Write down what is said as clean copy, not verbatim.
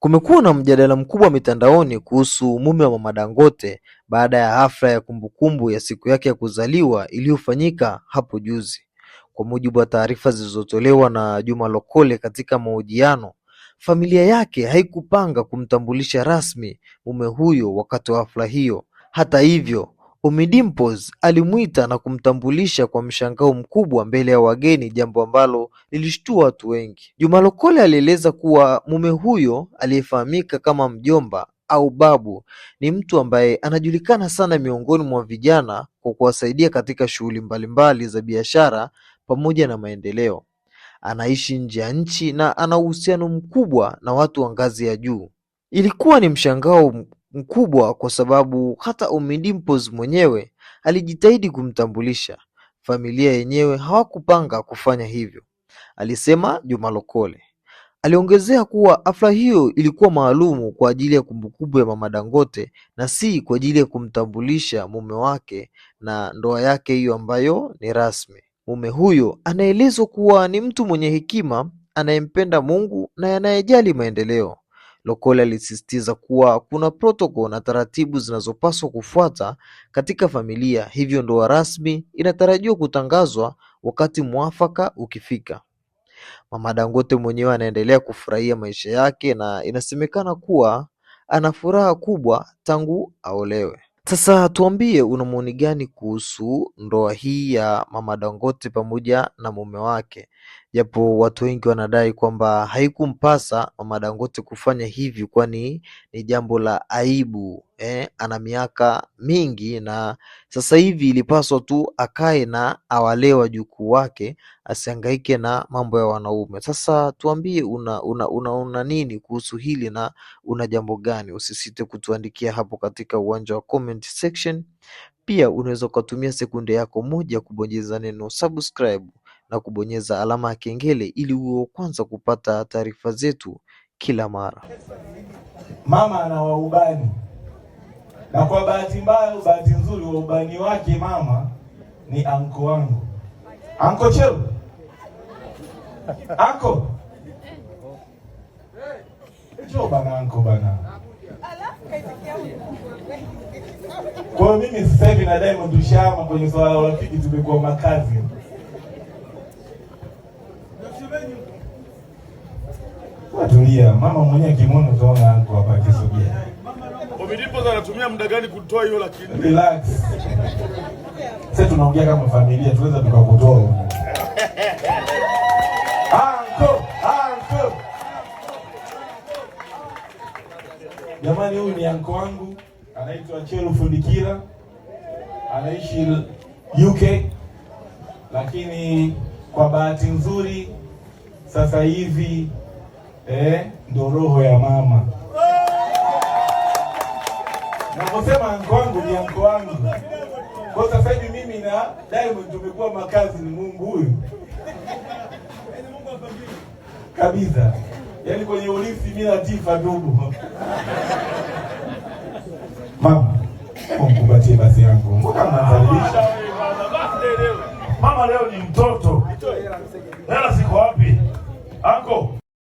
Kumekuwa na mjadala mkubwa mitandaoni kuhusu mume wa Mama Dangote baada ya hafla ya kumbukumbu ya siku yake ya kuzaliwa iliyofanyika hapo juzi. Kwa mujibu wa taarifa zilizotolewa na Juma Lokole katika mahojiano, familia yake haikupanga kumtambulisha rasmi mume huyo wakati wa hafla hiyo. Hata hivyo, Ommy Dimpoz alimuita na kumtambulisha kwa mshangao mkubwa mbele ya wageni, jambo ambalo lilishtua watu wengi. Juma Lokole alieleza kuwa mume huyo aliyefahamika kama mjomba au babu ni mtu ambaye anajulikana sana miongoni mwa vijana kwa kuwasaidia katika shughuli mbalimbali za biashara pamoja na maendeleo. Anaishi nje ya nchi na ana uhusiano mkubwa na watu wa ngazi ya juu. Ilikuwa ni mshangao mkubwa kwa sababu hata Ommy Dimpoz mwenyewe alijitahidi kumtambulisha. Familia yenyewe hawakupanga kufanya hivyo, alisema Juma Lokole. Aliongezea kuwa hafla hiyo ilikuwa maalumu kwa ajili ya kumbukumbu ya Mama Dangote na si kwa ajili ya kumtambulisha mume wake na ndoa yake hiyo ambayo ni rasmi. Mume huyo anaelezwa kuwa ni mtu mwenye hekima, anayempenda Mungu na anayejali maendeleo. Lokole alisisitiza kuwa kuna protocol na taratibu zinazopaswa kufuata katika familia, hivyo ndoa rasmi inatarajiwa kutangazwa wakati mwafaka ukifika. Mama Dangote mwenyewe anaendelea kufurahia maisha yake na inasemekana kuwa ana furaha kubwa tangu aolewe. Sasa tuambie, una maoni gani kuhusu ndoa hii ya Mama Dangote pamoja na mume wake? Japo watu wengi wanadai kwamba haikumpasa Mama Dangote kufanya hivi, kwani ni jambo la aibu. Ana miaka mingi na sasa hivi ilipaswa tu akae na awalee wajukuu wake, asihangaike na mambo ya wanaume. Sasa tuambie una nini kuhusu hili na una jambo gani? Usisite kutuandikia hapo katika uwanja wa comment section. Pia unaweza kutumia sekunde yako moja kubonyeza neno subscribe na kubonyeza alama ya kengele ili uwe kwanza kupata taarifa zetu kila mara. Mama ana waubani, na kwa bahati mbaya, bahati nzuri, waubani wake mama ni anko wangu, Anko Chelo. Anko njoo bana, anko bana. Kwa mimi sasa hivi na Diamond tushama kwenye swala la urafiki, tumekuwa makazi. Watulia, mama mwenyewe kimona utaona anko hapa kisogea. Ommy Dimpoz anatumia muda gani kutoa hiyo lakini? Relax. Sasa tunaongea kama familia, tuweza tukakutoa. Anko. Jamani, huyu ni anko wangu, anaitwa Chelo Fundikira. Anaishi UK, lakini kwa bahati nzuri sasa hivi ndo roho ya mama. Naposema anko wangu ni anko wangu. Kwa sasa hivi mimi na Diamond tumekuwa makazi, ni Mungu huyu. Kabisa. Yaani kwenye ulisi mimi na Tifa ndugu. Mama, mkumbatie basi yangu. Mbona mnazalisha?